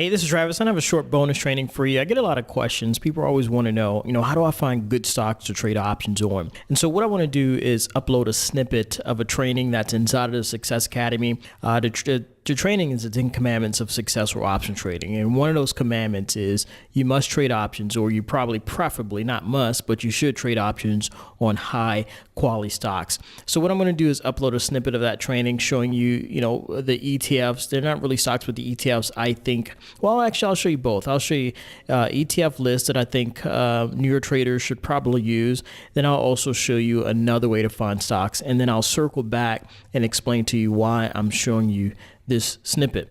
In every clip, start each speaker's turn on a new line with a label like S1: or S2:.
S1: Hey, this is Travis, and I have a short bonus training for you. I get a lot of questions. People always want to know, how do I find good stocks to trade options on? And so what I want to do is upload a snippet of a training that's inside of the Success Academy. The training is the 10 commandments of successful option trading. And one of those commandments is you must trade options, or you preferably, not must, but you should trade options on high quality stocks. So what I'm going to do is upload a snippet of that training showing you, the ETFs. They're not really stocks, but the ETFs, I think, well, actually, I'll show you both. I'll show you ETF lists that I think newer traders should probably use. Then I'll also show you another way to find stocks. And then I'll circle back and explain to you why I'm showing you this snippet.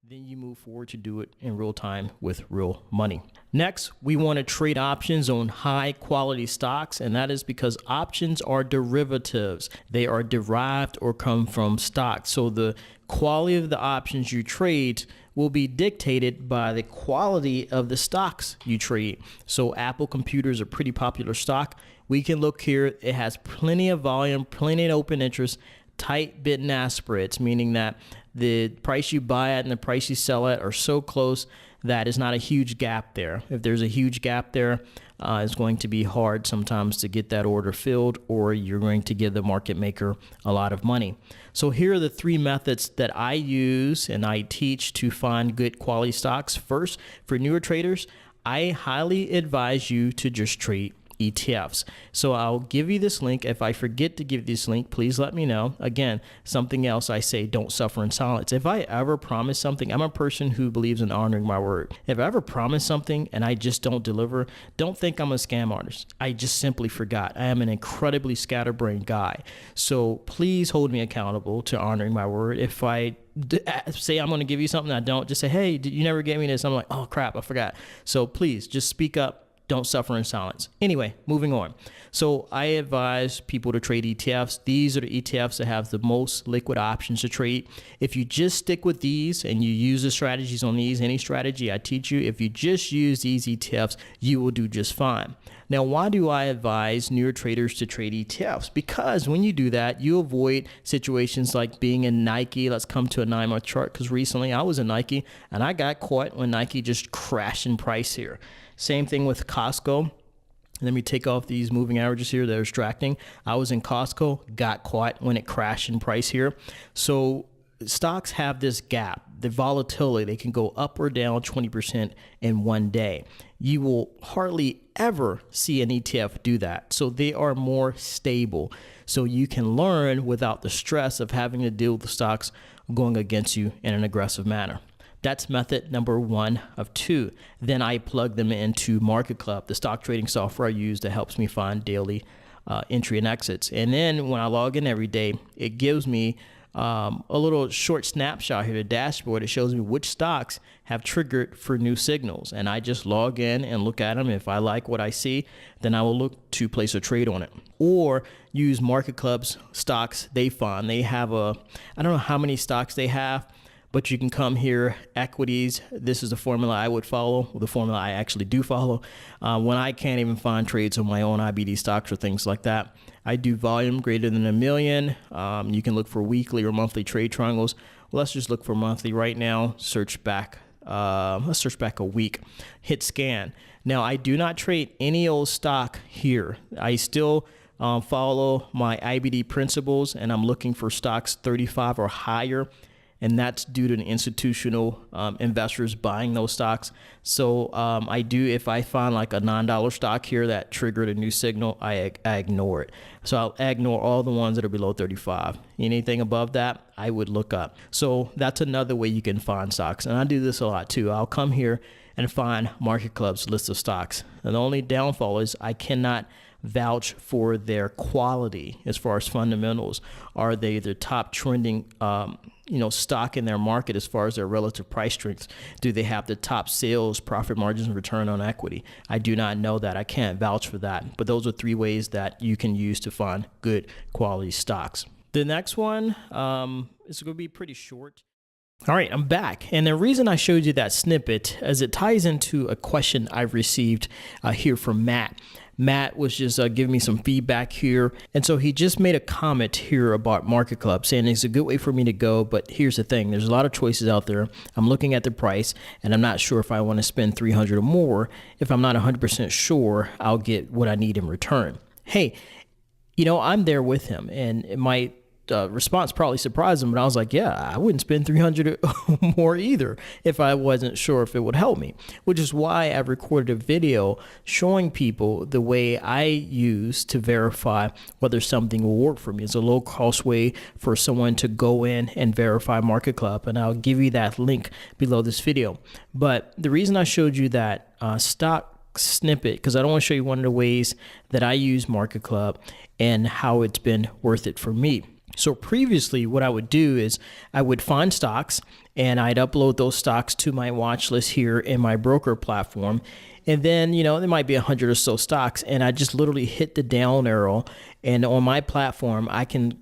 S1: Then you move forward to do it in real time with real money. Next, we want to trade options on high quality stocks, and that is because options are derivatives. They are derived or come from stocks. So the quality of the options you trade will be dictated by the quality of the stocks you trade. So Apple Computers is a pretty popular stock. We can look here. It has plenty of volume, plenty of open interest, tight bid and ask spreads, meaning that the price you buy at and the price you sell at are so close that is not a huge gap there. If there's a huge gap there, it's going to be hard sometimes to get that order filled, or you're going to give the market maker a lot of money. So here are the three methods that I use and I teach to find good quality stocks. First, for newer traders, I highly advise you to just trade ETFs. So I'll give you this link. If I forget to give you this link, please let me know. Again, something else I say, don't suffer in silence. If I ever promise something, I'm a person who believes in honoring my word. If I ever promise something and I just don't deliver, don't think I'm a scam artist. I just simply forgot. I am an incredibly scatterbrained guy. So please hold me accountable to honoring my word. If I say I'm going to give you something I don't, just say, hey, you never gave me this. I'm like, oh crap, I forgot. So please just speak up. Don't suffer in silence. Anyway, moving on. So I advise people to trade ETFs. These are the ETFs that have the most liquid options to trade. If you just stick with these and you use the strategies on these, any strategy I teach you, if you just use these ETFs, you will do just fine. Now, why do I advise newer traders to trade ETFs? Because when you do that, you avoid situations like being in Nike. Let's come to a 9-month chart, because recently I was in Nike and I got caught when Nike just crashed in price here. Same thing with Costco. Let me take off these moving averages here. They're distracting. I was in Costco, got caught when it crashed in price here. So stocks have this gap, the volatility. They can go up or down 20% in one day. You will hardly ever see an ETF do that. So they are more stable. So you can learn without the stress of having to deal with the stocks going against you in an aggressive manner. That's method number 1 of 2. Then I plug them into Market Club, the stock trading software I use that helps me find daily entry and exits. And then when I log in every day, it gives me a little short snapshot here, the dashboard. It shows me which stocks have triggered for new signals. And I just log in and look at them. If I like what I see, then I will look to place a trade on it. Or use Market Club's stocks they find. They have I don't know how many stocks they have, but you can come here, equities. This is the formula I would follow, the formula I actually do follow. When I can't even find trades on my own IBD stocks or things like that, I do volume greater than 1 million. You can look for weekly or monthly trade triangles. Well, let's just look for monthly right now. Search back. Let's search back a week. Hit scan. Now, I do not trade any old stock here. I still follow my IBD principles, and I'm looking for stocks 35 or higher. And that's due to the institutional investors buying those stocks. So I do, if I find like a $9 stock here that triggered a new signal, I ignore it. So I'll ignore all the ones that are below 35. Anything above that, I would look up. So that's another way you can find stocks. And I do this a lot too. I'll come here and find Market Club's list of stocks. And the only downfall is I cannot vouch for their quality as far as fundamentals. Are they the top trending stock in their market as far as their relative price strengths? Do they have the top sales, profit margins, and return on equity? I do not know that. I can't vouch for that. But those are 3 ways that you can use to find good quality stocks. The next one is going to be pretty short. All right, I'm back. And the reason I showed you that snippet is it ties into a question I've received here from Matt. Matt was just giving me some feedback here. And so he just made a comment here about Market Club saying it's a good way for me to go. But here's the thing. There's a lot of choices out there. I'm looking at the price and I'm not sure if I want to spend $300 or more. If I'm not 100% sure, I'll get what I need in return. Hey, I'm there with him, and my response probably surprised him, but I was like, yeah, I wouldn't spend $300 or more either if I wasn't sure if it would help me, which is why I recorded a video showing people the way I use to verify whether something will work for me. It's a low cost way for someone to go in and verify Market Club, and I'll give you that link below this video. But the reason I showed you that stock snippet, because I don't want to show you one of the ways that I use Market Club and how it's been worth it for me. So previously, what I would do is I would find stocks and I'd upload those stocks to my watch list here in my broker platform. And then, there might be 100 or so stocks, and I just literally hit the down arrow. And on my platform, I can,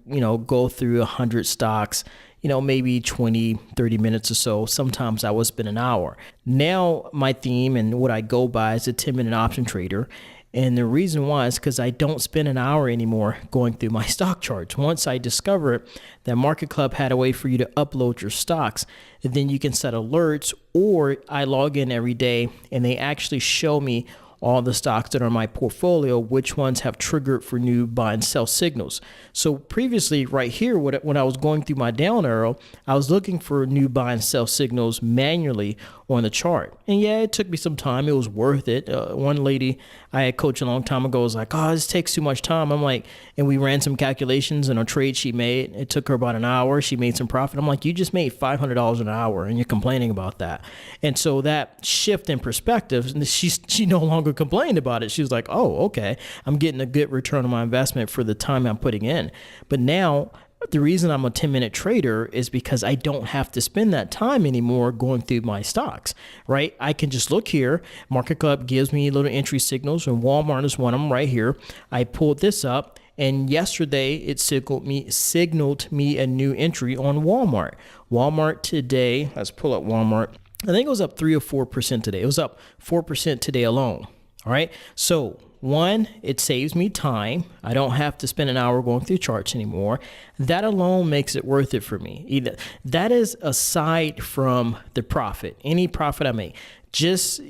S1: go through 100 stocks, maybe 20, 30 minutes or so. Sometimes I will spend an hour. Now my theme and what I go by is a 10-minute option trader. And the reason why is because I don't spend an hour anymore going through my stock charts. Once I discovered that Market Club had a way for you to upload your stocks, and then you can set alerts, or I log in every day and they actually show me all the stocks that are in my portfolio, which ones have triggered for new buy and sell signals. So previously right here, when I was going through my down arrow, I was looking for new buy and sell signals manually on the chart. And yeah, it took me some time. It was worth it. One lady I had coached a long time ago was like, oh, this takes too much time. I'm like, and we ran some calculations in a trade she made. It took her about an hour. She made some profit. I'm like, you just made $500 an hour and you're complaining about that. And so that shift in perspective, she no longer complained about it. She was like, oh, okay, I'm getting a good return on my investment for the time I'm putting in. But now, the reason I'm a 10-minute trader is because I don't have to spend that time anymore going through my stocks, right? I can just look here. Market Club gives me little entry signals, and Walmart is one of them right here. I pulled this up, and yesterday it signaled me a new entry on Walmart. Walmart today, let's pull up Walmart. I think it was up 3 or 4% today. It was up 4% today alone. All right. So one, it saves me time. I don't have to spend an hour going through charts anymore. That alone makes it worth it for me. That is aside from the profit, any profit I make. Just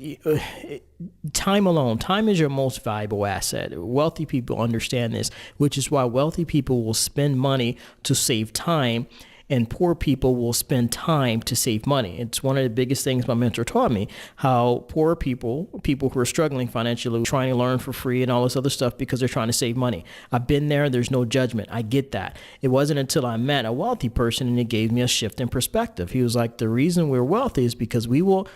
S1: time alone. Time is your most valuable asset. Wealthy people understand this, which is why wealthy people will spend money to save time, and poor people will spend time to save money. It's one of the biggest things my mentor taught me, how poor people who are struggling financially, trying to learn for free and all this other stuff because they're trying to save money. I've been there. There's no judgment. I get that. It wasn't until I met a wealthy person and it gave me a shift in perspective. He was like, the reason we're wealthy is because we will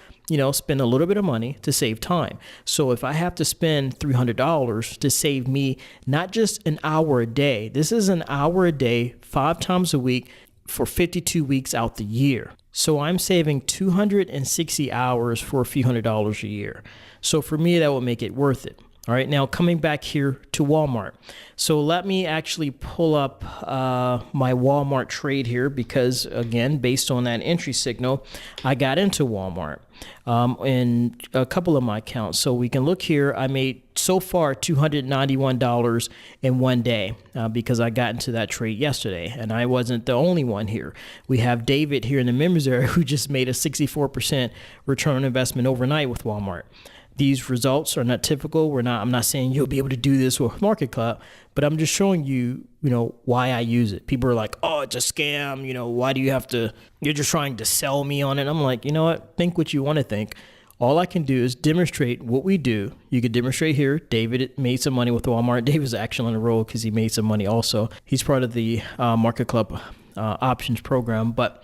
S1: spend a little bit of money to save time. So if I have to spend $300 to save me not just an hour a day, this is an hour a day, 5 times a week, for 52 weeks out the year. So I'm saving 260 hours for a few $100s a year. So for me, that will make it worth it. All right, now coming back here to Walmart. So let me actually pull up my Walmart trade here because, again, based on that entry signal, I got into Walmart in a couple of my accounts. So we can look here. I made so far $291 in one day because I got into that trade yesterday, and I wasn't the only one here. We have David here in the members area who just made a 64% return on investment overnight with Walmart. These results are not typical. I'm not saying you'll be able to do this with Market Club, but I'm just showing you, why I use it. People are like, oh, it's a scam. Why do you have to, you're just trying to sell me on it. I'm like, you know what? Think what you want to think. All I can do is demonstrate what we do. You could demonstrate here. David made some money with Walmart. David's actually on the roll because he made some money also. He's part of the Market Club options program, but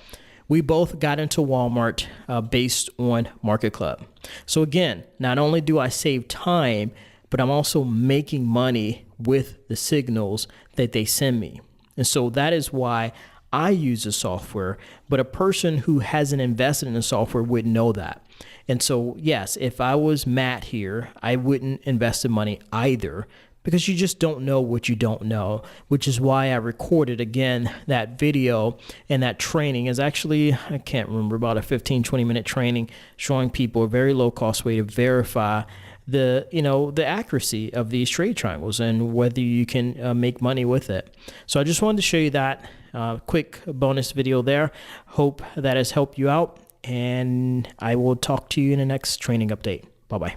S1: we both got into Walmart based on Market Club. So again, not only do I save time, but I'm also making money with the signals that they send me. And so that is why I use the software, but a person who hasn't invested in the software wouldn't know that. And so, yes, if I was Matt here, I wouldn't invest in money either, because you just don't know what you don't know, which is why I recorded, again, that video. And that training is actually, I can't remember, about a 15, 20-minute training showing people a very low-cost way to verify the accuracy of these trade triangles and whether you can make money with it. So I just wanted to show you that quick bonus video there. Hope that has helped you out, and I will talk to you in the next training update. Bye-bye.